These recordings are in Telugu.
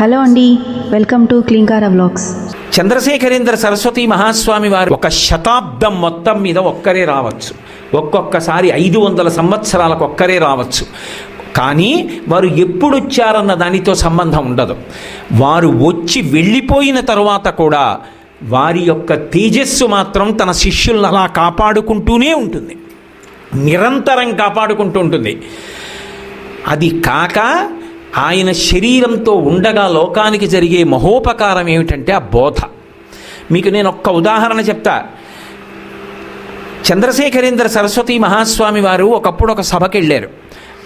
హలో అండి, welcome to Klinkaara vlogs. Chandrashekharendra Saraswati Mahaswami వారు ఒక శతాబ్దం మొత్తం మీద ఒక్కరే రావచ్చు, ఒక్కొక్కసారి 500 సంవత్సరాలకు ఒక్కరే రావచ్చు. కానీ వారు ఎప్పుడు వచ్చారన్న దానితో సంబంధం ఉండదు. వారు వచ్చి వెళ్ళిపోయిన తరువాత కూడా వారి యొక్క తేజస్సు మాత్రం తన శిష్యులను అలా కాపాడుకుంటూనే ఉంటుంది, నిరంతరం కాపాడుకుంటూ ఉంటుంది. అది కాక ఆయన శరీరంతో ఉండగా లోకానికి జరిగే మహోపకారం ఏమిటంటే ఆ బోధ. మీకు నేను ఒక్క ఉదాహరణ చెప్తా. చంద్రశేఖరేంద్ర సరస్వతి మహాస్వామి వారు ఒకప్పుడు ఒక సభకి వెళ్ళారు.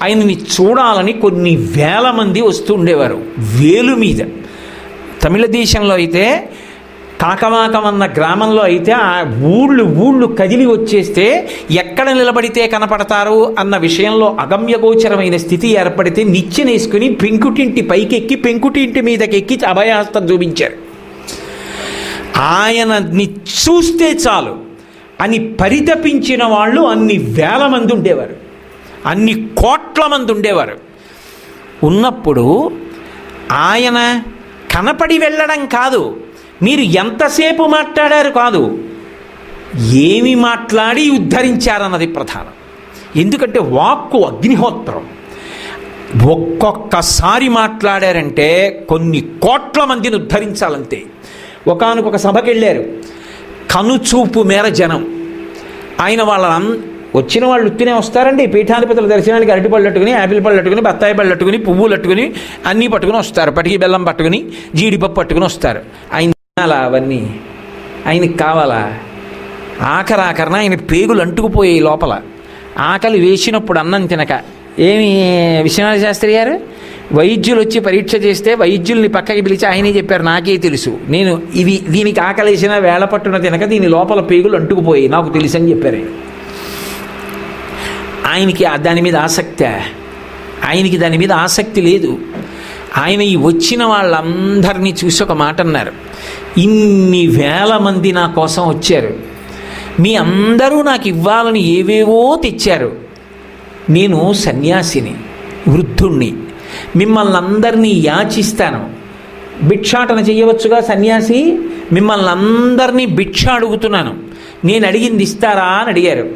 ఆయనని చూడాలని కొన్ని వేల మంది వస్తూ ఉండేవారు, వేలు మీద. తమిళ దేశంలో అయితే కాకమాకం అన్న గ్రామంలో అయితే ఆ ఊళ్ళు కదిలి వచ్చేస్తే ఎక్కడ నిలబడితే కనపడతారు అన్న విషయంలో అగమ్యగోచరమైన స్థితి ఏర్పడితే నిచ్చెనేసుకుని పెంకుటింటి పైకెక్కి పెంకుటింటి మీదకెక్కి అభయహస్తం చూపించారు. ఆయనని చూస్తే చాలు అని పరితపించిన వాళ్ళు అన్ని వేల మంది ఉండేవారు, అన్ని కోట్ల మంది ఉండేవారు. ఉన్నప్పుడు ఆయన కనపడి వెళ్ళడం కాదు, మీరు ఎంతసేపు మాట్లాడారు కాదు, ఏమి మాట్లాడి ఉద్ధరించారన్నది ప్రధానం. ఎందుకంటే వాక్కు అగ్నిహోత్రం. ఒక్కొక్కసారి మాట్లాడారంటే కొన్ని కోట్ల మందిని ఉద్ధరించాలంతే. ఒకానొక సభకి వెళ్ళారు, కనుచూపు మేర జనం. ఆయన వచ్చిన వాళ్ళు ఉత్తినే వస్తారండి. పీఠాధిపతుల దర్శనానికి అరటిపళ్ళు అట్టుకుని, యాపిల్ పళ్ళు అట్టుకుని, బత్తాయి పళ్ళు అట్టుకుని, పువ్వులు అట్టుకుని అన్నీ పట్టుకుని వస్తారు. పటికి బెల్లం పట్టుకుని, జీడిపప్పు పట్టుకుని వస్తారు. ఆయన అలా అవన్నీ ఆయనకి కావాలా? ఆఖరాఖరణ ఆయన పేగులు అంటుకుపోయాయి లోపల. ఆకలి వేసినప్పుడు అన్నం తినక ఏమి విశ్వనాథ శాస్త్రి గారు వైద్యులు వచ్చి పరీక్ష చేస్తే వైద్యుల్ని పక్కకి పిలిచి ఆయనే చెప్పారు, నాకే తెలుసు, నేను దీనికి ఆకలి వేసిన వేళ పట్టున తినక దీని లోపల పేగులు అంటుకుపోయాయి, నాకు తెలుసు అని చెప్పారు. ఆయనకి దాని మీద ఆయనకి దాని మీద ఆసక్తి లేదు. ఆయన ఈ వచ్చిన వాళ్ళందరినీ చూసి ఒక మాట అన్నారు, ఇన్ని వేల మంది నా కోసం వచ్చారు, మీ అందరూ నాకు ఇవ్వాలని ఏవేవో తెచ్చారు. నేను సన్యాసిని, వృద్ధుణ్ణి, మిమ్మల్ని అందరినీ యాచిస్తాను. భిక్షాటన చెయ్యవచ్చుగా సన్యాసి, మిమ్మల్ని అందరినీ భిక్ష అడుగుతున్నాను, నేను అడిగింది ఇస్తారా అని అడిగారు.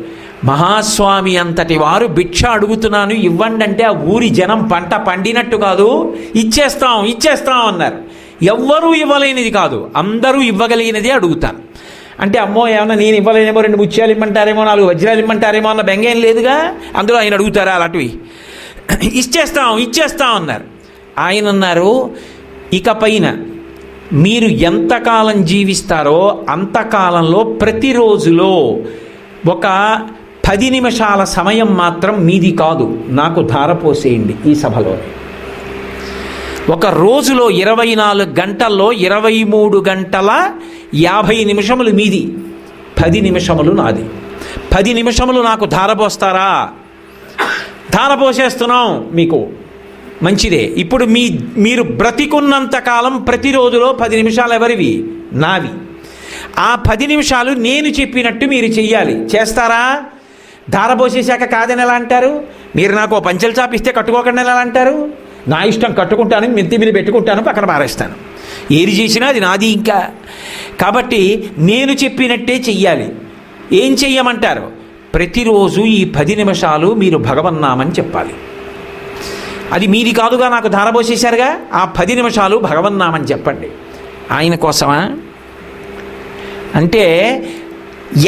మహాస్వామి అంతటి వారు భిక్ష అడుగుతున్నాను ఇవ్వండి అంటే ఆ ఊరి జనం పంట పండినట్టు కాదు, ఇచ్చేస్తాం అన్నారు. ఎవ్వరూ ఇవ్వలేనిది కాదు, అందరూ ఇవ్వగలిగినదే అడుగుతాను అంటే, అమ్మో ఏమన్నా నేను ఇవ్వలేనేమో, 2 ముత్యాలు ఇమ్మంటారేమో, 4 వజ్రాలు ఇమ్మంటారేమో అన్న బెంగేం లేదుగా. అందులో ఆయన అడుగుతారా అలాంటివి? ఇచ్చేస్తాం అన్నారు. ఆయన అన్నారు, ఇకపైన మీరు ఎంతకాలం జీవిస్తారో అంతకాలంలో ప్రతిరోజులో ఒక 10 నిమిషాల సమయం మాత్రం మీది కాదు, నాకు ధారపోసేయండి ఈ సభలో. ఒక రోజులో 24 గంటల్లో 23 గంటల 50 నిమిషములు మీది, 10 నిమిషములు నాది. 10 నిమిషములు నాకు ధారపోస్తారా? ధారపోసేస్తున్నాం మీకు, మంచిదే. ఇప్పుడు మీరు బ్రతికున్నంతకాలం ప్రతిరోజులో 10 నిమిషాలు ఎవరివి? నావి. ఆ 10 నిమిషాలు నేను చెప్పినట్టు మీరు చెయ్యాలి. చేస్తారా? ధారపోసేశాక కాదని ఎలా అంటారు? మీరు నాకు పంచెలు చాపిస్తే కట్టుకోకుండా ఎలా అంటారు? నా ఇష్టం, కట్టుకుంటాను, మెంతి మీద పెట్టుకుంటాను, పక్కన పారేస్తాను, ఏది చేసినా అది నాది. ఇంకా కాబట్టి నేను చెప్పినట్టే చెయ్యాలి. ఏం చెయ్యమంటారు? ప్రతిరోజు ఈ 10 నిమిషాలు మీరు భగవన్నామని చెప్పాలి. అది మీది కాదుగా, నాకు ధారపోసేశారుగా, ఆ 10 నిమిషాలు భగవన్నామని చెప్పండి. ఆయన కోసమా? అంటే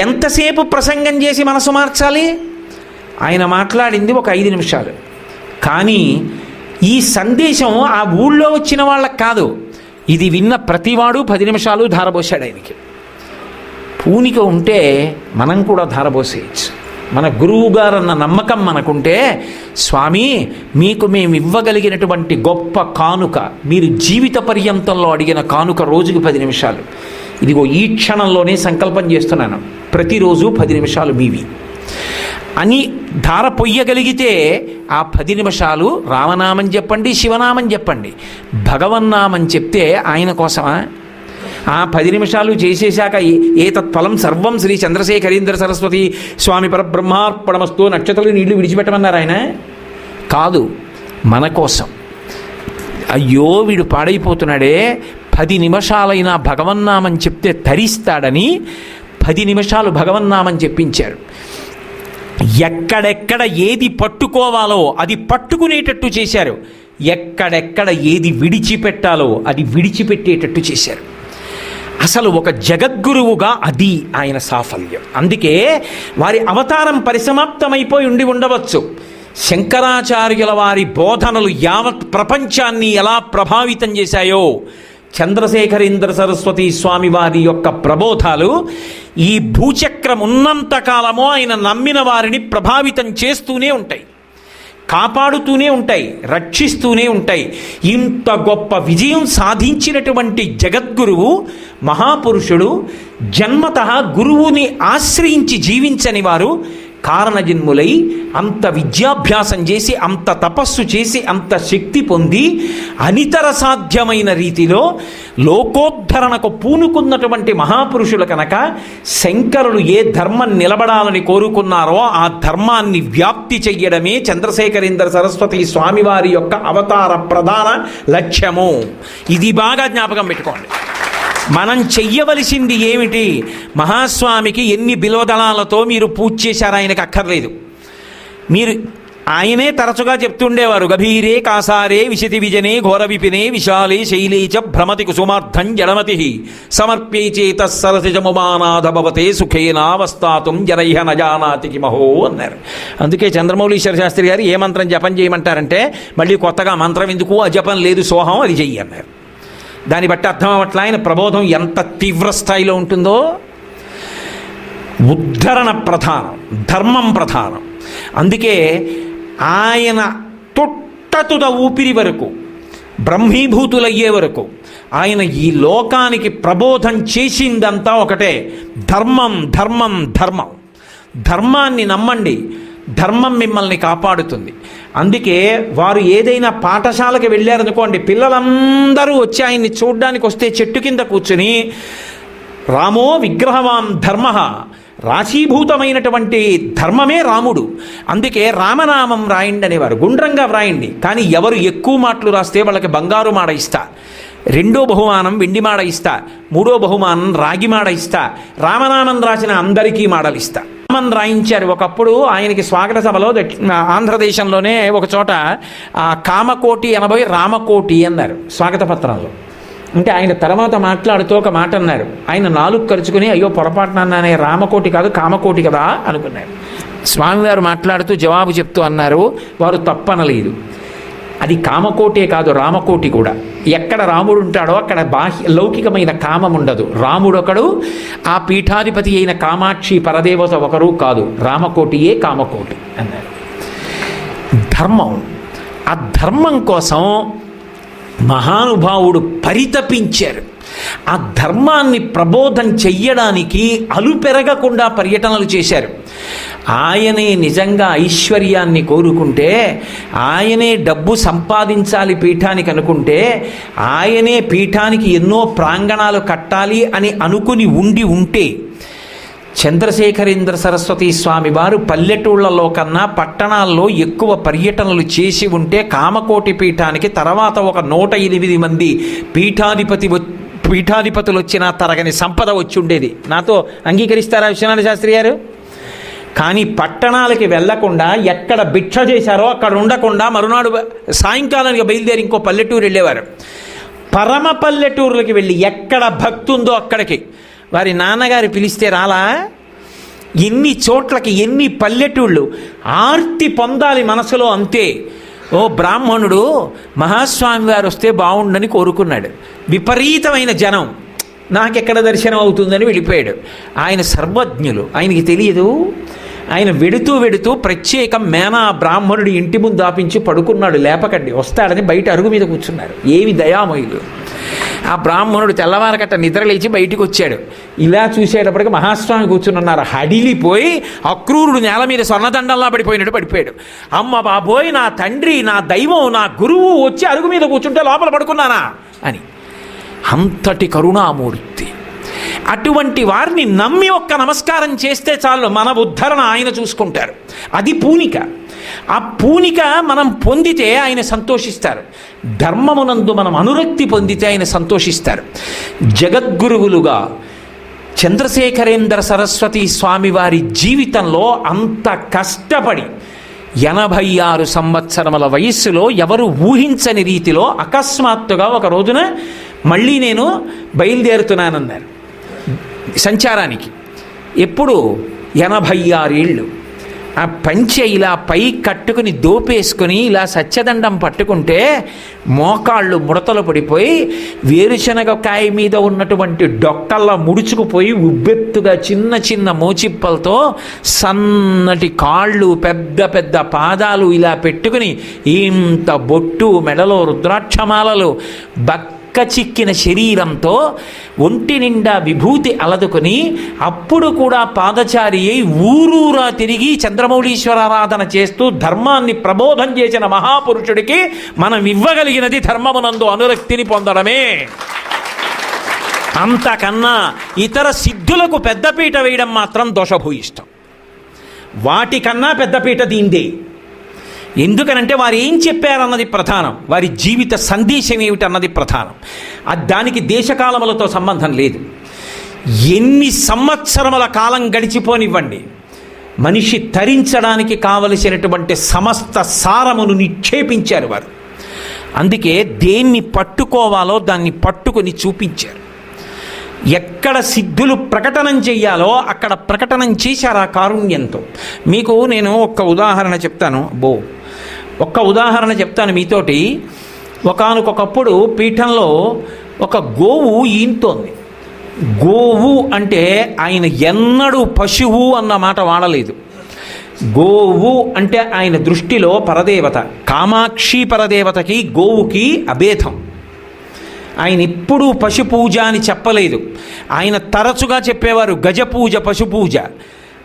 ఎంతసేపు ప్రసంగం చేసి మనసు మార్చాలి? ఆయన మాట్లాడింది ఒక 5 నిమిషాలు, కానీ ఈ సందేశం ఆ ఊళ్ళో వచ్చిన వాళ్ళకి కాదు, ఇది విన్న ప్రతివాడు 10 నిమిషాలు ధారపోసాడు ఆయనకి. పూనిక ఉంటే మనం కూడా ధారపోసేయచ్చు. మన గురువు గారు అన్న నమ్మకం మనకుంటే, స్వామి మీకు మేము ఇవ్వగలిగినటువంటి గొప్ప కానుక, మీరు జీవిత పర్యంతంలో అడిగిన కానుక రోజుకి 10 నిమిషాలు. ఇదిగో ఈ క్షణంలోనే సంకల్పం చేస్తున్నాను, ప్రతిరోజు 10 నిమిషాలు మీవి అని ధార పొయ్యగలిగితే ఆ 10 నిమిషాలు రామనామం చెప్పండి, శివనామం చెప్పండి, భగవన్నామం చెప్తే ఆయన కోసమా? ఆ 10 నిమిషాలు చేసేశాక ఏతత్ఫలం సర్వం శ్రీ చంద్రశేఖరేంద్ర సరస్వతి స్వామి పరబ్రహ్మార్పణమస్తు, నక్షత్రాలు నీళ్లు విడిచిపెట్టమన్నారు ఆయన? కాదు, మన కోసం. అయ్యో వీడు పాడైపోతున్నాడే, 10 నిమిషాలైనా భగవన్నామని చెప్తే తరిస్తాడని 10 నిమిషాలు భగవన్నామని చెప్పించారు. ఎక్కడెక్కడ ఏది పట్టుకోవాలో అది పట్టుకునేటట్టు చేశారు, ఎక్కడెక్కడ ఏది విడిచిపెట్టాలో అది విడిచిపెట్టేటట్టు చేశారు. అసలు ఒక జగద్గురువుగా అది ఆయన సాఫల్యం. అందుకే వారి అవతారం పరిసమాప్తమైపోయి ఉండవచ్చు. శంకరాచార్యుల వారి బోధనలు యావత్ ప్రపంచాన్ని ఎలా ప్రభావితం చేశాయో, చంద్రశేఖరేంద్ర సరస్వతి స్వామి వారి యొక్క ప్రబోధాలు ఈ భూచక్రం ఉన్నంతకాలమో ఆయన నమ్మిన వారిని ప్రభావితం చేస్తూనే ఉంటాయి, కాపాడుతూనే ఉంటాయి, రక్షిస్తూనే ఉంటాయి. ఇంత గొప్ప విజయం సాధించినటువంటి జగద్గురువు, మహాపురుషుడు, జన్మతః గురువుని ఆశ్రయించి జీవించని వారు కారణజన్ములై అంత విద్యాభ్యాసం చేసి, అంత తపస్సు చేసి, అంత శక్తి పొంది అనితర సాధ్యమైన రీతిలో లోకోద్ధరణకు పూనుకున్నటువంటి మహాపురుషులు కనుక శంకరులు ఏ ధర్మం నిలబడాలని కోరుకున్నారో ఆ ధర్మాన్ని వ్యాప్తి చెయ్యడమే చంద్రశేఖరేంద్ర సరస్వతి స్వామివారి యొక్క అవతార ప్రధాన లక్ష్యము. ఇది బాగా జ్ఞాపకం పెట్టుకోండి. మనం చెయ్యవలసింది ఏమిటి? మహాస్వామికి ఎన్ని బిల్వదళాలతో మీరు పూజ చేశారు ఆయనకు అక్కర్లేదు. మీరు ఆయనే తరచుగా చెప్తుండేవారు, గభీరే కాసారే విశతి విజనే ఘోర విపినే విశాలే శైలే చ భ్రమతి కుసుమార్థం జడమతి సమర్ప్యై చేత సరసిజముమానాథ భవతే సుఖేనావస్థాతుం జరైహ నజానాతి కిమహో అన్నారు. అందుకే చంద్రమౌళీశ్వర శాస్త్రి గారు ఏ మంత్రం జపం చేయమంటారంటే, మళ్ళీ కొత్తగా మంత్రం ఎందుకు, ఆ జపం లేదు, సోహం అది చెయ్యి అన్నారు. దాన్ని బట్టి అర్థం అవట్లా ఆయన ప్రబోధం ఎంత తీవ్ర స్థాయిలో ఉంటుందో. ఉద్ధరణ ప్రధానం, ధర్మం ప్రధానం. అందుకే ఆయన తొట్టతుద ఊపిరి వరకు, బ్రహ్మీభూతులయ్యే వరకు ఆయన ఈ లోకానికి ప్రబోధం చేసిందంతా ఒకటే, ధర్మం ధర్మం ధర్మం. ధర్మాన్ని నమ్మండి, ధర్మం మిమ్మల్ని కాపాడుతుంది. అందుకే వారు ఏదైనా పాఠశాలకు వెళ్ళారనుకోండి, పిల్లలందరూ వచ్చి ఆయన్ని చూడ్డానికి వస్తే చెట్టు కింద కూర్చుని రామో విగ్రహవాన్ ధర్మ, రాశీభూతమైనటువంటి ధర్మమే రాముడు, అందుకే రామనామం రాయండి అనేవారు. గుండ్రంగా వ్రాయండి, కానీ ఎవరు ఎక్కువ మాటలు రాస్తే వాళ్ళకి బంగారు మాడ ఇస్తా, 2వ బహుమానం వెండి మాడ ఇస్తా, 3వ బహుమానం రాగి మాడ ఇస్తా, రామనామం రాసిన అందరికీ మాడలు ఇస్తా. రామన్ రాయించారు ఒకప్పుడు ఆయనకి స్వాగత సభలో. ఆంధ్రదేశంలోనే ఒక చోట కామకోటి 80 రామకోటి అన్నారు స్వాగత పత్రంలో. అంటే ఆయన తర్వాత మాట్లాడుతూ ఒక మాట అన్నారు. ఆయన నాలుగు ఖర్చుకుని అయ్యో పొరపాటునన్నానే, రామకోటి కాదు కామకోటి కదా అనుకున్నారు. స్వామివారు మాట్లాడుతూ జవాబు చెప్తూ అన్నారు, వారు తప్పనలేదు, అది కామకోటే కాదు రామకోటి కూడా. ఎక్కడ రాముడు ఉంటాడో అక్కడ బాహ్య లౌకికమైన కామం ఉండదు. రాముడొకడు, ఆ పీఠాధిపతి అయిన కామాక్షి పరదేవత ఒకరు కాదు, రామకోటియే కామకోటి అన్నారు. ధర్మం, ఆ ధర్మం కోసం మహానుభావుడు పరితపించారు. ఆ ధర్మాన్ని ప్రబోధం చెయ్యడానికి అలుపెరగకుండా పర్యటనలు చేశారు. ఆయనే నిజంగా ఐశ్వర్యాన్ని కోరుకుంటే, ఆయనే డబ్బు సంపాదించాలి పీఠానికి అనుకుంటే, ఆయనే పీఠానికి ఎన్నో ప్రాంగణాలు కట్టాలి అని అనుకుని ఉంటే చంద్రశేఖరేంద్ర సరస్వతి స్వామి వారు పల్లెటూళ్లలో కన్నా పట్టణాల్లో ఎక్కువ పర్యటనలు చేసి ఉంటే కామకోటి పీఠానికి తర్వాత ఒక 108 మంది పీఠాధిపతులు వచ్చినా తరగని సంపద వచ్చి ఉండేది. నాతో అంగీకరిస్తారా విశ్వనాథ శాస్త్రి గారు? కానీ పట్టణాలకి వెళ్లకుండా ఎక్కడ భిక్ష చేశారో అక్కడ ఉండకుండా మరునాడు సాయంకాలానికి బయలుదేరి ఇంకో పల్లెటూరు వెళ్ళేవారు. పరమ పల్లెటూరులకి వెళ్ళి ఎక్కడ భక్తి ఉందో అక్కడికి వారి నాన్నగారు పిలిస్తే రాలా. ఎన్ని చోట్లకి, ఎన్ని పల్లెటూళ్ళు ఆర్తి పొందాలి మనసులో, అంతే. ఓ బ్రాహ్మణుడు మహాస్వామి వారు వస్తే బాగుండని కోరుకున్నాడు. విపరీతమైన జనం, నాకెక్కడ దర్శనం అవుతుందని వెళ్ళిపోయాడు. ఆయన సర్వజ్ఞులు, ఆయనకి తెలియదు. ఆయన వెడుతూ ప్రత్యేకం మేనా బ్రాహ్మణుడి ఇంటి ముందు ఆపించి పడుకున్నాడు, లేపకండి వస్తాడని. బయట అరుగు మీద కూర్చున్నారు. ఏమి దయామయులు. ఆ బ్రాహ్మణుడు తెల్లవారకట్ట నిద్రలేచి బయటికి వచ్చాడు. ఇలా చూసేటప్పటికి మహాస్వామి కూర్చున్నారు. హడిలిపోయి అక్రూరుడు నేల మీద స్వర్ణదండంలా పడిపోయాడు. అమ్మ బాబోయ్, నా తండ్రి, నా దైవం, నా గురువు వచ్చి అరుగు మీద కూర్చుంటే లోపల పడుకున్నానా అని. అంతటి కరుణామూర్తి. అటువంటి వారిని నమ్మి ఒక్క నమస్కారం చేస్తే చాలు, మన ఉద్ధరణ ఆయన చూసుకుంటారు. అది పూనిక. ఆ పూనిక మనం పొందితే ఆయన సంతోషిస్తారు. ధర్మమునందు మనం అనురక్తి పొందితే ఆయన సంతోషిస్తారు. జగద్గురువులుగా చంద్రశేఖరేంద్ర సరస్వతి స్వామివారి జీవితంలో అంత కష్టపడి 86 సంవత్సరముల వయస్సులో ఎవరు ఊహించని రీతిలో అకస్మాత్తుగా ఒక రోజున మళ్ళీ నేను బయలుదేరుతున్నానన్నారు సంచారానికి. ఎప్పుడు 86 ఏళ్ళు. ఆ పంచె ఇలా పై కట్టుకుని దోపేసుకుని ఇలా సత్యదండం పట్టుకుంటే మోకాళ్ళు ముడతలు పడిపోయి వేరుశనగకాయ మీద ఉన్నటువంటి డొక్కల్లా ముడుచుకుపోయి ఉబ్బెత్తుగా చిన్న చిన్న మోచిప్పలతో సన్నటి కాళ్ళు పెద్ద పెద్ద పాదాలు ఇలా పెట్టుకుని ఇంత బొట్టు మెడలో రుద్రాక్షమాలలు చిక్కిన శరీరంతో ఒంటి నిండా విభూతి అలదుకొని అప్పుడు కూడా పాదచారి అయి ఊరూరా తిరిగి చంద్రమౌళీశ్వరారాధన చేస్తూ ధర్మాన్ని ప్రబోధం చేసిన మహాపురుషుడికి మనం ఇవ్వగలిగినది ధర్మమునందు అనురక్తిని పొందడమే. అంతకన్నా ఇతర సిద్ధులకు పెద్దపీట వేయడం మాత్రం దోషభూయిష్టం. వాటికన్నా పెద్దపీట దీందే. ఎందుకనంటే వారు ఏం చెప్పారన్నది ప్రధానం, వారి జీవిత సందేశం ఏమిటన్నది ప్రధానం. దానికి దేశకాలములతో సంబంధం లేదు. ఎన్ని సంవత్సరముల కాలం గడిచిపోనివ్వండి, మనిషి తరించడానికి కావలసినటువంటి సమస్త సారమును నిక్షేపించారు వారు. అందుకే దేన్ని పట్టుకోవాలో దాన్ని పట్టుకొని చూపించారు. ఎక్కడ సిద్ధులు ప్రకటనం చెయ్యాలో అక్కడ ప్రకటనం చేశారు ఆ కారుణ్యంతో. మీకు నేను ఒక్క ఉదాహరణ చెప్తాను. ఒక్క ఉదాహరణ చెప్తాను మీతోటి. ఒకానొకప్పుడు పీఠంలో ఒక గోవు ఈనుతోంది. గోవు అంటే ఆయన ఎన్నడూ పశువు అన్న మాట వాడలేదు. గోవు అంటే ఆయన దృష్టిలో పరదేవత. కామాక్షి పరదేవతకి గోవుకి అభేదం. ఆయన ఎప్పుడూ పశుపూజ అని చెప్పలేదు. ఆయన తరచుగా చెప్పేవారు గజపూజ పశుపూజ,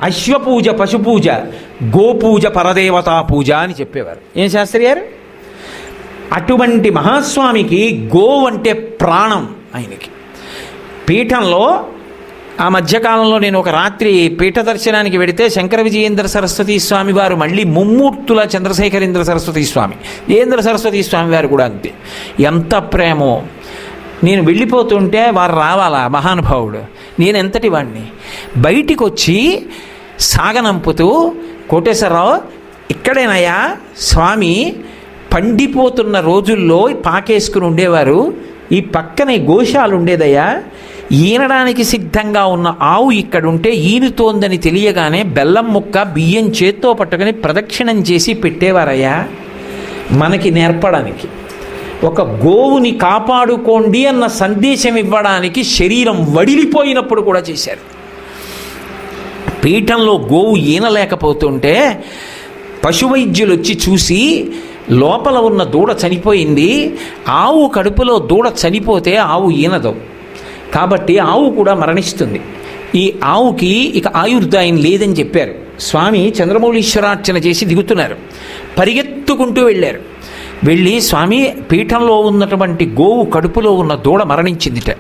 అశ్వపూజ పశుపూజ, గోపూజ పరదేవతా పూజ అని చెప్పేవారు. ఏం శాస్త్రి గారు? అటువంటి మహాస్వామికి గోవు అంటే ప్రాణం ఆయనకి. పీఠంలో ఆ మధ్యకాలంలో నేను ఒక రాత్రి పీఠ దర్శనానికి వెడితే శంకర విజయేంద్ర సరస్వతి స్వామి వారు మళ్ళీ ముమ్మూర్తుల చంద్రశేఖరేంద్ర సరస్వతి స్వామి, విజయేంద్ర సరస్వతి స్వామి వారు కూడా అంతే. ఎంత ప్రేమో! నేను వెళ్ళిపోతుంటే వారు రావాలా మహానుభావుడు. నేను ఎంతటి వాడిని బయటికి వచ్చి సాగనంపుతూ, కోటేశ్వరరావు ఇక్కడేనయ్యా స్వామి పండిపోతున్న రోజుల్లో పాకేసుకుని ఉండేవారు, ఈ పక్కనే గోశాలు ఉండేదయ్యా, ఈనడానికి సిద్ధంగా ఉన్న ఆవు ఇక్కడుంటే ఈనుతోందని తెలియగానే బెల్లం ముక్క బియ్యం చేత్తో పట్టుకొని ప్రదక్షిణం చేసి పెట్టేవారయ్యా. మనకి నేర్పడానికి, ఒక గోవుని కాపాడుకోండి అన్న సందేశం ఇవ్వడానికి శరీరం వడిలిపోయినప్పుడు కూడా చేశారు. పీఠంలో గోవు ఈనలేకపోతుంటే పశువైద్యులు వచ్చి చూసి లోపల ఉన్న దూడ చనిపోయింది, ఆవు కడుపులో దూడ చనిపోతే ఆవు ఈనదు కాబట్టి ఆవు కూడా మరణిస్తుంది, ఈ ఆవుకి ఇక ఆయుర్దాయం లేదని చెప్పారు. స్వామి చంద్రమౌళీశ్వరార్చన చేసి దిగుతున్నారు, పరిగెత్తుకుంటూ వెళ్ళారు. వెళ్ళి స్వామి పీఠంలో ఉన్నటువంటి గోవు కడుపులో ఉన్న దూడ మరణించిందిట,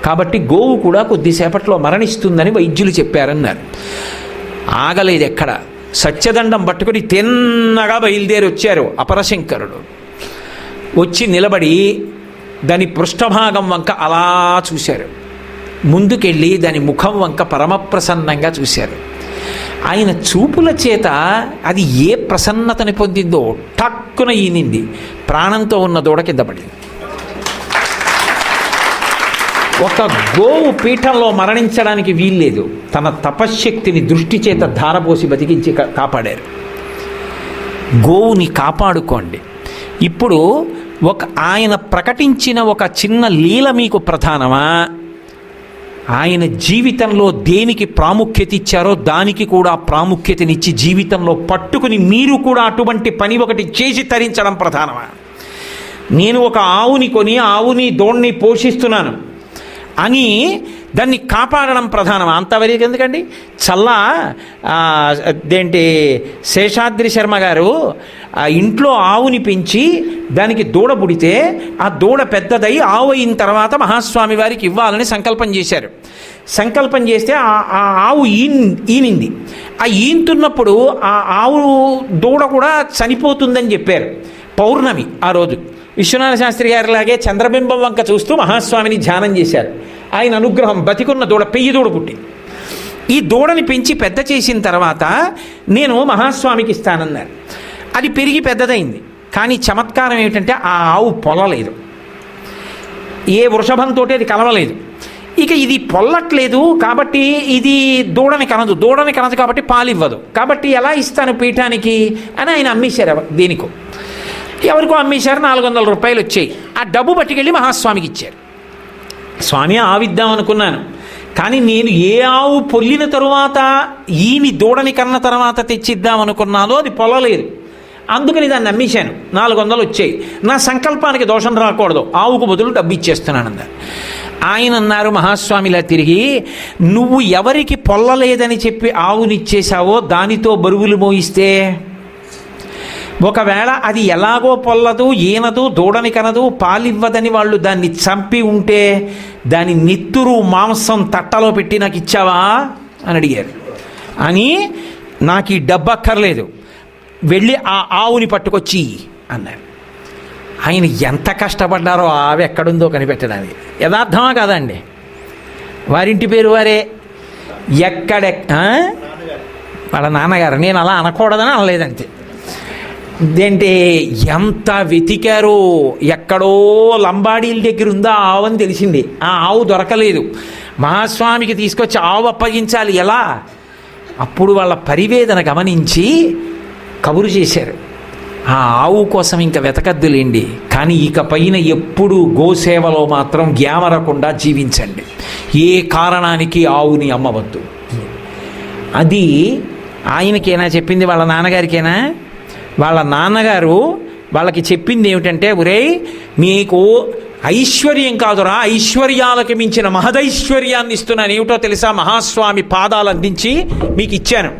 కాబట్టి గోవు కూడా కొద్దిసేపట్లో మరణిస్తుందని వైద్యులు చెప్పారన్నారు. ఆగలేదు ఎక్కడ, సత్యదండం పట్టుకొని తిన్నగా బయలుదేరి వచ్చారు అపరశంకరుడు. వచ్చి నిలబడి దాని పృష్ఠభాగం వంక అలా చూశారు, ముందుకెళ్ళి దాని ముఖం వంక పరమప్రసన్నంగా చూశారు. ఆయన చూపుల చేత అది ఏ ప్రసన్నతని పొందిందో టక్కున ఈనింది, ప్రాణంతో ఉన్న దూడ కింద పడింది. ఒక గోవు పీఠంలో మరణించడానికి వీల్లేదు, తన తపశ్శక్తిని దృష్టి చేత ధారపోసి బతికించి కాపాడారు. గోవుని కాపాడుకోండి. ఇప్పుడు ఆయన ప్రకటించిన ఒక చిన్న లీల మీకు ప్రధానమా? ఆయన జీవితంలో దేనికి ప్రాముఖ్యత ఇచ్చారో దానికి కూడా ప్రాముఖ్యతనిచ్చి జీవితంలో పట్టుకుని మీరు కూడా అటువంటి పని ఒకటి చేసి తరించడం ప్రధానమా? నేను ఒక ఆవుని కొని ఆవుని దోణ్ణి పోషిస్తున్నాను అని దాన్ని కాపాడడం ప్రధానం. అంతవరకు ఎందుకండి, అదేంటి శేషాద్రి శర్మ గారు ఆ ఇంట్లో ఆవుని పెంచి దానికి దూడ పుడితే ఆ దూడ పెద్దదై ఆవు అయిన తర్వాత మహాస్వామి వారికి ఇవ్వాలని సంకల్పం చేశారు. సంకల్పం చేస్తే ఆ ఆవు ఈనింది. ఆ ఈనుతున్నప్పుడు ఆ ఆవు దూడ కూడా చనిపోతుందని చెప్పారు. పౌర్ణమి ఆ రోజు విశ్వనాథ శాస్త్రి గారిలాగే చంద్రబింబం వంక చూస్తూ మహాస్వామిని ధ్యానం చేశారు. ఆయన అనుగ్రహం, బతికున్న దూడ, పెయ్యి దూడ పుట్టింది. ఈ దూడని పెంచి పెద్ద చేసిన తర్వాత నేను మహాస్వామికి ఇస్తానన్నారు. అది పెరిగి పెద్దదైంది. కానీ చమత్కారం ఏమిటంటే ఆ ఆవు పొల్లలేదు, ఏ వృషభంతో అది కలవలేదు. ఇక ఇది పొల్లట్లేదు కాబట్టి ఇది దూడని కనదు కాబట్టి పాలివ్వదు. కాబట్టి ఎలా ఇస్తాను పీఠానికి అని ఆయన అమ్మేశారు. దేనికో ఎవరికో అమ్మేశారు. 400 రూపాయలు వచ్చాయి. ఆ డబ్బు పట్టుకెళ్ళి మహాస్వామికి ఇచ్చారు. స్వామి ఆవిద్దాం అనుకున్నాను, కానీ నేను ఏ ఆవు పొల్లిన తరువాత ఈని దూడని కన్న తర్వాత తెచ్చిద్దాం అనుకున్నానో అది పొల్లలేదు. అందుకని దాన్ని అమ్మేశాను. 400 వచ్చాయి. నా సంకల్పానికి దోషం రాకూడదు, ఆవుకు బదులు డబ్బు ఇచ్చేస్తున్నాను అన్నారు. ఆయన అన్నారు మహాస్వామిలా తిరిగి, నువ్వు ఎవరికి పొల్లలేదని చెప్పి ఆవునిచ్చేశావో దానితో బరువులు మోయిస్తే, ఒకవేళ అది ఎలాగో పొల్లదు, ఈనదు, దూడని కనదు, పాలివ్వదని వాళ్ళు దాన్ని చంపి ఉంటే దాని నెత్తురు మాంసం తట్టలో పెట్టి నాకు ఇచ్చావా అని అడిగారు. అని నాకు ఈ డబ్బు అక్కర్లేదు, వెళ్ళి ఆ ఆవుని పట్టుకొచ్చి అన్నారు. ఆయన ఎంత కష్టపడ్డారో ఆవు ఎక్కడుందో కనిపెట్టడానికి. యథార్థమా కాదండి? వారింటి పేరు వారే. వాళ్ళ నాన్నగారు. నేను అలా అనకూడదని అనలేదంతే. ఇదేంటి ఎంత వెతికారో, ఎక్కడో లంబాడీల దగ్గర ఉందా ఆవు అని తెలిసింది. ఆ ఆవు దొరకలేదు. మహాస్వామికి తీసుకొచ్చి ఆవు అప్పగించాలి, ఎలా? అప్పుడు వాళ్ళ పరివేదన గమనించి కబురు చేశారు, ఆ ఆవు కోసం ఇంకా వెతకద్దులేండి, కానీ ఇక పైన ఎప్పుడు గోసేవలో మాత్రం గ్యామరకుండా జీవించండి, ఏ కారణానికి ఆవుని అమ్మవద్దు. అది ఆయనకేనా చెప్పింది? వాళ్ళ నాన్నగారికేనా? వాళ్ళ నాన్నగారు వాళ్ళకి చెప్పింది ఏమిటంటే, ఒరేయ్ నీకు ఐశ్వర్యం కాదురా, ఐశ్వర్యాలకు మించిన మహదైశ్వర్యాన్ని ఇస్తున్నాను. ఏమిటో తెలుసా? మహాస్వామి పాదాలు అందించి మీకు ఇచ్చాను,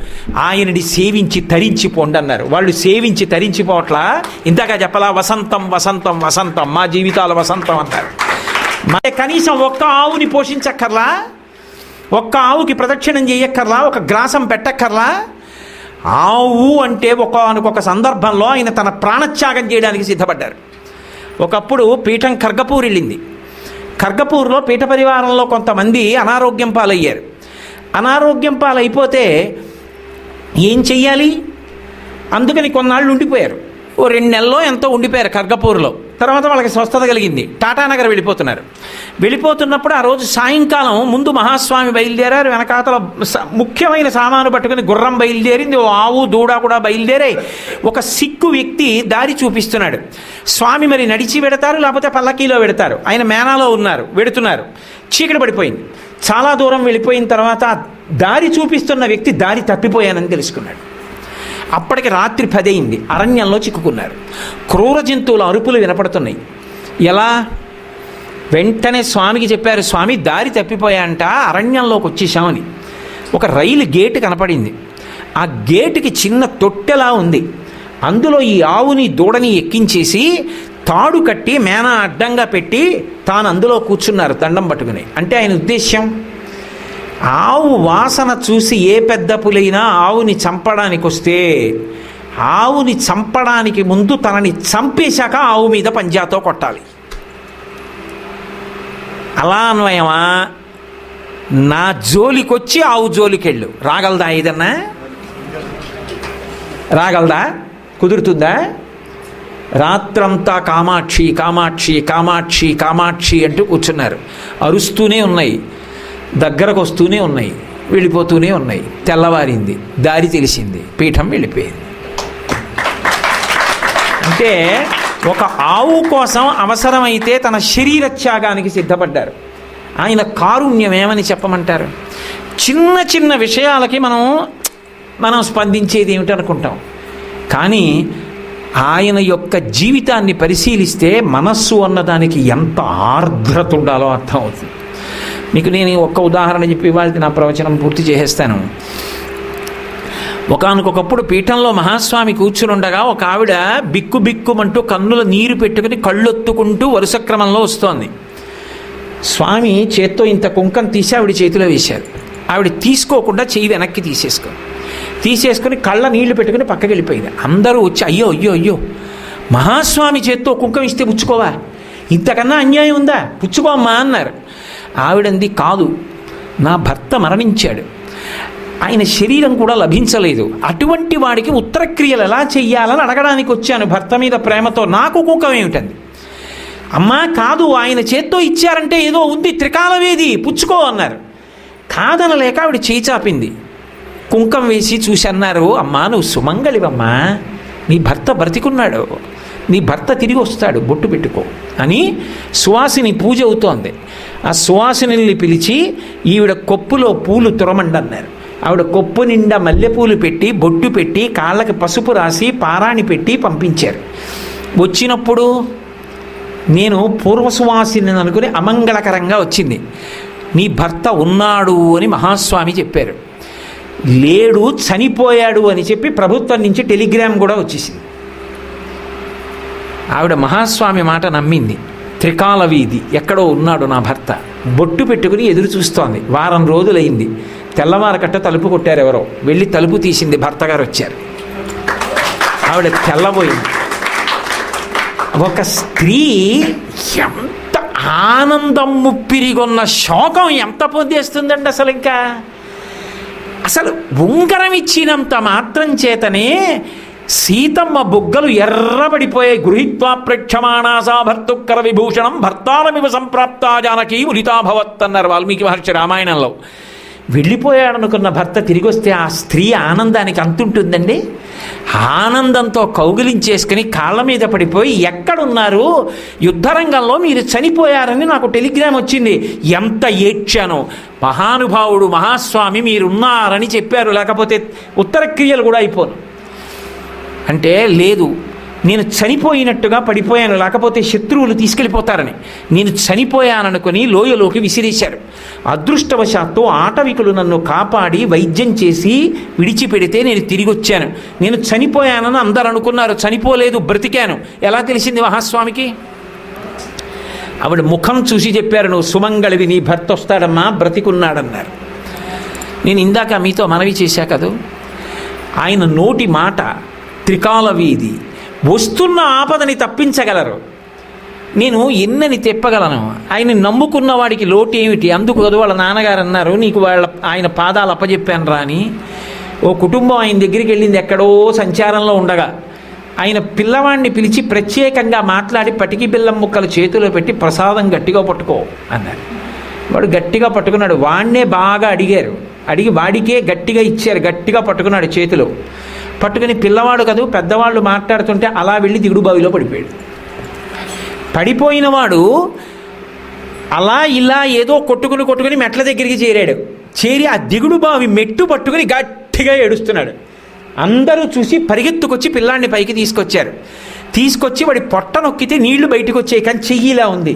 ఆయనని సేవించి తరించిపోండి అన్నారు. వాళ్ళు సేవించి తరించిపోవట్లా. ఇంతగా చెప్పలా, వసంతం వసంతం వసంతం, మా జీవితాల వసంతం అన్నారు. మరి కనీసం ఒక్క ఆవుని పోషించక్కర్లా, ఒక్క ఆవుకి ప్రదక్షిణం చేయక్కర్లా, ఒక గ్రాసం పెట్టక్కర్లా. ఆవు అంటే ఒక్కొక్క సందర్భంలో ఆయన తన ప్రాణత్యాగం చేయడానికి సిద్ధపడ్డారు. ఒకప్పుడు పీఠం ఖర్గపూర్ వెళ్ళింది. ఖర్గపూర్లో పీఠ పరివారంలో కొంతమంది అనారోగ్యం పాలయ్యారు. అనారోగ్యం పాలైపోతే ఏం చెయ్యాలి? అందుకని కొన్నాళ్ళు ఉండిపోయారు. ఓ 2 నెలల్లో ఎంతో ఉండిపోయారు ఖర్గపూర్లో. తర్వాత వాళ్ళకి స్వస్థత కలిగింది. టాటానగర్ వెళ్ళిపోతున్నారు. వెళ్ళిపోతున్నప్పుడు ఆ రోజు సాయంకాలం ముందు మహాస్వామి బయలుదేరారు. వెనకాతల ముఖ్యమైన సామాను పట్టుకుని గుర్రం బయలుదేరింది. ఓ ఆవు దూడ కూడా బయలుదేరాయి. ఒక సిక్కు వ్యక్తి దారి చూపిస్తున్నాడు. స్వామి మరి నడిచి వెడతారు, లేకపోతే పల్లకీలో వెడతారు. ఆయన మేనాలో ఉన్నారు, వెడుతున్నారు. చీకటి పడిపోయింది. చాలా దూరం వెళ్ళిపోయిన తర్వాత దారి చూపిస్తున్న వ్యక్తి దారి తప్పిపోయానని తెలుసుకున్నాడు. అప్పటికి రాత్రి 10 అయింది. అరణ్యంలో చిక్కుకున్నారు. క్రూర జంతువుల అరుపులు వినపడుతున్నాయి. ఎలా? వెంటనే స్వామికి చెప్పారు, స్వామి దారి తప్పిపోయాంట, అరణ్యంలోకి వచ్చేసామని. ఒక రైలు గేటు కనపడింది. ఆ గేటుకి చిన్న తొట్టెలా ఉంది. అందులో ఈ ఆవుని దూడని ఎక్కించేసి తాడు కట్టి మేనా అడ్డంగా పెట్టి తాను అందులో కూర్చున్నారు దండం పట్టుకుని. అంటే ఆయన ఉద్దేశ్యం, ఆవు వాసన చూసి ఏ పెద్ద పులైనా ఆవుని చంపడానికి వస్తే ఆవుని చంపడానికి ముందు తనని చంపేశాక ఆవు మీద పంజాతో కొట్టాలి. అలా అన్వయమా? నా జోలికొచ్చి ఆవు జోలికెళ్ళు. రాగలదా? ఏదన్నా రాగలదా? కుదురుతుందా? రాత్రంతా కామాక్షి కామాక్షి కామాక్షి కామాక్షి అంటూ కూర్చున్నారు. అరుస్తూనే ఉన్నాయి, దగ్గరకు వస్తూనే ఉన్నాయి, వెళ్ళిపోతూనే ఉన్నాయి. తెల్లవారింది, దారి తెలిసింది, పీఠం వెళ్ళిపోయింది. అంటే ఒక ఆవు కోసం అవసరమైతే తన శరీర త్యాగానికి సిద్ధపడ్డారు. ఆయన కారుణ్యం ఏమని చెప్పమంటారు? చిన్న చిన్న విషయాలకి మనం స్పందించేది ఏమిటనుకుంటాం, కానీ ఆయన యొక్క జీవితాన్ని పరిశీలిస్తే మనస్సు అన్నదానికి ఎంత ఆర్ద్రత ఉండాలో అర్థమవుతుంది. మీకు నేను ఒక్క ఉదాహరణ చెప్పి వాళ్ళకి నా ప్రవచనం పూర్తి చేసేస్తాను. ఒకానొకప్పుడు పీఠంలో మహాస్వామి కూర్చునుండగా ఒక ఆవిడ బిక్కు బిక్కుమంటూ కన్నుల నీరు పెట్టుకుని కళ్ళొత్తుకుంటూ వరుస క్రమంలో వస్తోంది. స్వామి చేత్తో ఇంత కుంకం తీసి ఆవిడ చేతిలో వేశారు. ఆవిడ తీసుకోకుండా చెయ్యి వెనక్కి తీసేసుకొని కళ్ళ నీళ్లు పెట్టుకుని పక్కకి వెళ్ళిపోయింది. అందరూ వచ్చి అయ్యో అయ్యో అయ్యో, మహాస్వామి చేత్తో కుంకం ఇస్తే పుచ్చుకోవా, ఇంతకన్నా అన్యాయం ఉందా, పుచ్చుకోమ్మా అన్నారు. ఆవిడంది, కాదు, నా భర్త మరణించాడు, ఆయన శరీరం కూడా లభించలేదు, అటువంటి వాడికి ఉత్తరక్రియలు ఎలా చెయ్యాలని అడగడానికి వచ్చాను భర్త మీద ప్రేమతో, నాకు కుంకం ఏమిటంది. అమ్మా కాదు, ఆయన చేత్తో ఇచ్చారంటే ఏదో ఉంది, త్రికాలవేది, పుచ్చుకో అన్నారు. కాదనలేక ఆవిడ చేయి చాపింది. కుంకం వేసి చూసి అన్నారు, అమ్మా నువ్వు సుమంగళివమ్మా, నీ భర్త బ్రతికున్నాడు, నీ భర్త తిరిగి వస్తాడు, బొట్టు పెట్టుకో అని సువాసిని పూజ అవుతోంది. ఆ సువాసిని పిలిచి ఈవిడ కొప్పులో పూలు తురమండన్నారు. ఆవిడ కొప్పు నిండా మల్లెపూలు పెట్టి బొట్టు పెట్టి కాళ్ళకి పసుపు రాసి పారాణి పెట్టి పంపించారు. వచ్చినప్పుడు నేను పూర్వసువాసిని అనుకుని అమంగళకరంగా వచ్చింది. నీ భర్త ఉన్నాడు అని మహాస్వామి చెప్పారు. లేడు, చనిపోయాడు అని చెప్పి ప్రభుత్వం నుంచి టెలిగ్రామ్ కూడా వచ్చేసింది. ఆవిడ మహాస్వామి మాట నమ్మింది. త్రికాల వీధి ఎక్కడో ఉన్నాడు నా భర్త, బొట్టు పెట్టుకుని ఎదురు చూస్తోంది. వారం రోజులైంది. తెల్లవారకట్ట తలుపు కొట్టారు ఎవరో, వెళ్ళి తలుపు తీసింది, భర్త గారు వచ్చారు. ఆవిడ తెల్లబోయింది. ఒక స్త్రీ ఎంత ఆనందం ముప్పిరిగొన్న శోకం ఎంత పొందేస్తుందండి అసలు. ఇంకా అసలు ఉంగరం ఇచ్చినంత మాత్రం చేతనే సీతమ్మ బుగ్గలు ఎర్రబడిపోయాయి. గృహీత్వా ప్రేక్షమాణాసా భర్తుక్కర విభూషణం భర్తారమివ సంప్రాప్తా జానకీ మునితాభవత్ అన్నారు వాల్మీకి మహర్షి రామాయణంలో. వెళ్ళిపోయాడనుకున్న భర్త తిరిగి వస్తే ఆ స్త్రీ ఆనందానికి అంతుంటుందండి. ఆనందంతో కౌగిలించేసుకుని కాళ్ళ మీద పడిపోయి, ఎక్కడున్నారు, యుద్ధరంగంలో మీరు చనిపోయారని నాకు టెలిగ్రామ్ వచ్చింది, ఎంత ఏడ్చానో, మహానుభావుడు మహాస్వామి మీరున్నారని చెప్పారు, లేకపోతే ఉత్తరక్రియలు కూడా అయిపోను అంటే, లేదు నేను చనిపోయినట్టుగా పడిపోయాను, లేకపోతే శత్రువులు తీసుకెళ్ళిపోతారని. నేను చనిపోయాననుకొని లోయలోకి విసిరేశారు. అదృష్టవశాత్తు ఆటవికులు నన్ను కాపాడి వైద్యం చేసి విడిచిపెడితే నేను తిరిగి వచ్చాను. నేను చనిపోయానని అందరూ అనుకున్నారు, చనిపోలేదు, బ్రతికాను. ఎలా తెలిసింది మహాస్వామికి? ఆవిడ ముఖం చూసి చెప్పారు, నువ్వు సుమంగళివి, నీ భర్త వస్తాడమ్మా, బ్రతికున్నాడన్నారు. నేను ఇందాక మీతో మనవి చేశా కదూ, ఆయన నోటి మాట త్రికాల వీధి, వస్తున్న ఆపదని తప్పించగలరు. నేను ఎన్నని తెప్పగలను. ఆయన నమ్ముకున్న వాడికి లోటు ఏమిటి? అందుకు కదా వాళ్ళ నాన్నగారు అన్నారు, నీకు ఆయన పాదాలు అప్పచెప్పాను రా అని. ఓ కుటుంబం ఆయన దగ్గరికి వెళ్ళింది, ఎక్కడో సంచారంలో ఉండగా. ఆయన పిల్లవాడిని పిలిచి ప్రత్యేకంగా మాట్లాడి పటికి బెల్లం ముక్కలు చేతిలో పెట్టి ప్రసాదం గట్టిగా పట్టుకో అన్నారు. వాడు గట్టిగా పట్టుకున్నాడు. వాడినే బాగా అడిగారు, అడిగి వాడికే గట్టిగా ఇచ్చారు. గట్టిగా పట్టుకున్నాడు చేతిలో. పట్టుకుని పిల్లవాడు కదూ, పెద్దవాళ్ళు మాట్లాడుతుంటే అలా వెళ్ళి దిగుడు బావిలో పడిపోయాడు. పడిపోయిన వాడు అలా ఇలా ఏదో కొట్టుకుని మెట్ల దగ్గరికి చేరాడు. చేరి ఆ దిగుడు బావి మెట్టు పట్టుకుని గట్టిగా ఏడుస్తున్నాడు. అందరూ చూసి పరిగెత్తుకొచ్చి పిల్లాడిని పైకి తీసుకొచ్చి వాడి పొట్ట నొక్కితే నీళ్లు బయటకు వచ్చాయి, కానీ చెయ్యిలా ఉంది.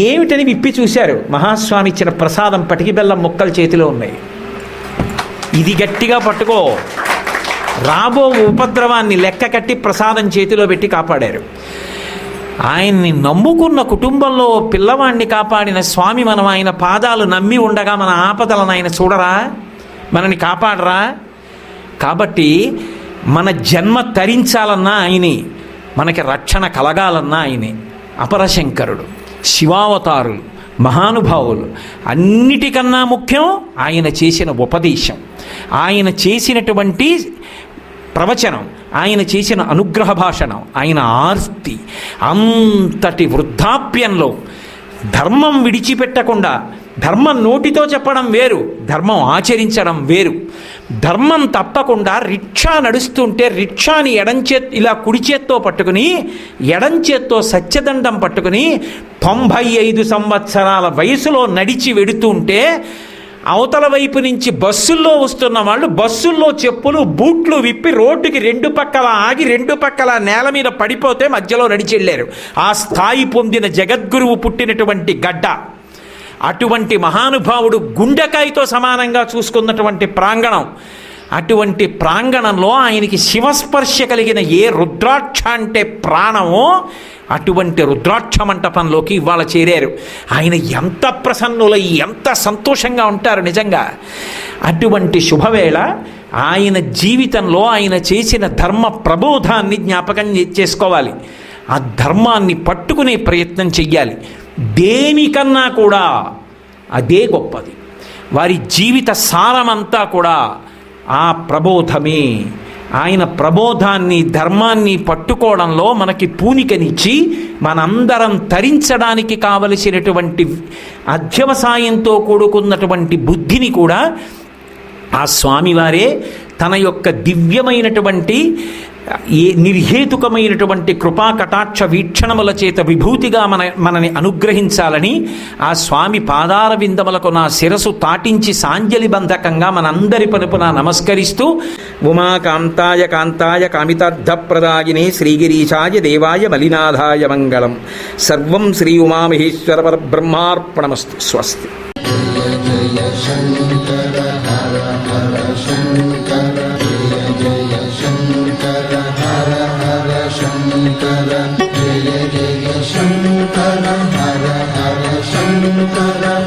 ఏమిటని విప్పి చూశారు. మహాస్వామి ఇచ్చిన ప్రసాదం పటికి బెల్లం ముక్కలు చేతిలో ఉన్నాయి. ఇది గట్టిగా పట్టుకో, రాబో ఉపద్రవాన్ని లెక్క కట్టి ప్రసాదం చేతిలో పెట్టి కాపాడారు. ఆయన్ని నమ్ముకున్న కుటుంబంలో పిల్లవాడిని కాపాడిన స్వామి, మనం ఆయన పాదాలు నమ్మి ఉండగా మన ఆపదలను ఆయన చూడరా, మనని కాపాడరా? కాబట్టి మన జన్మ తరించాలన్నా ఆయనే, మనకి రక్షణ కలగాలన్నా ఆయనే. అపరశంకరుడు, శివావతారులు, మహానుభావులు, అన్నిటికన్నా ముఖ్యం ఆయన చేసిన ఉపదేశం, ఆయన చేసినటువంటి ప్రవచనం, ఆయన చేసిన అనుగ్రహ భాషణం, ఆయన ఆర్తి. అంతటి వృద్ధాప్యంలో ధర్మం విడిచిపెట్టకుండా, ధర్మం నోటితో చెప్పడం వేరు, ధర్మం ఆచరించడం వేరు. ధర్మం తప్పకుండా రిక్షా నడుస్తుంటే రిక్షాని ఇలా కుడి చేత్తో పట్టుకుని ఎడంచేత్తో సత్యదండం పట్టుకుని 95 సంవత్సరాల వయసులో నడిచి వెడుతుంటే అవతల వైపు నుంచి బస్సుల్లో వస్తున్న వాళ్ళు బస్సుల్లో చెప్పులు బూట్లు విప్పి రోడ్డుకి 2 పక్కల ఆగి 2 పక్కల నేల మీద పడిపోతే మధ్యలో నడిచి వెళ్ళారు. ఆ స్థాయి పొందిన జగద్గురువు పుట్టినటువంటి గడ్డ. అటువంటి మహానుభావుడు గుండెకాయతో సమానంగా చూసుకున్నటువంటి ప్రాంగణం. అటువంటి ప్రాంగణంలో ఆయనకి శివస్పర్శ కలిగిన ఏ రుద్రాక్ష అంటే ప్రాణమో అటువంటి రుద్రాక్ష మంటపంలోకి ఇవాళ చేరారు. ఆయన ఎంత ప్రసన్నులై ఎంత సంతోషంగా ఉంటారు నిజంగా. అటువంటి శుభవేళ ఆయన జీవితంలో ఆయన చేసిన ధర్మ ప్రబోధాన్ని జ్ఞాపకం చేసుకోవాలి. ఆ ధర్మాన్ని పట్టుకునే ప్రయత్నం చెయ్యాలి. దేనికన్నా కూడా అదే గొప్పది. వారి జీవిత సారమంతా కూడా ఆ ప్రబోధమే. ఆయన ప్రబోధాన్ని ధర్మాన్ని పట్టుకోవడంలో మనకి పూనికనిచ్చి మనందరం తరించడానికి కావలసినటువంటి అధ్యవసాయంతో కూడుకున్నటువంటి బుద్ధిని కూడా ఆ స్వామివారే తన యొక్క దివ్యమైనటువంటి నిర్హేతుకమైనటువంటి కృపా కటాక్ష వీక్షణముల చేత విభూతిగా మనని అనుగ్రహించాలని ఆ స్వామి పాదార విందములకు నా శిరసు తాటించి సాంజలి బంధకంగా మనందరి పనుపున నమస్కరిస్తూ ఉమాకాంతాయ కాంతాయ కామితార్థప్రదాయినే శ్రీగిరీశాయ దేవాయ మలినాథాయ మంగళం. సర్వం శ్రీ ఉమామహేశ్వర పరబ్రహ్మార్పణమస్తు. స్వస్తి. జయ శంకర హర హర శంకర జయ జయ శంకర హర హర శంకర జయ జయ శంకర హర హర శంకర.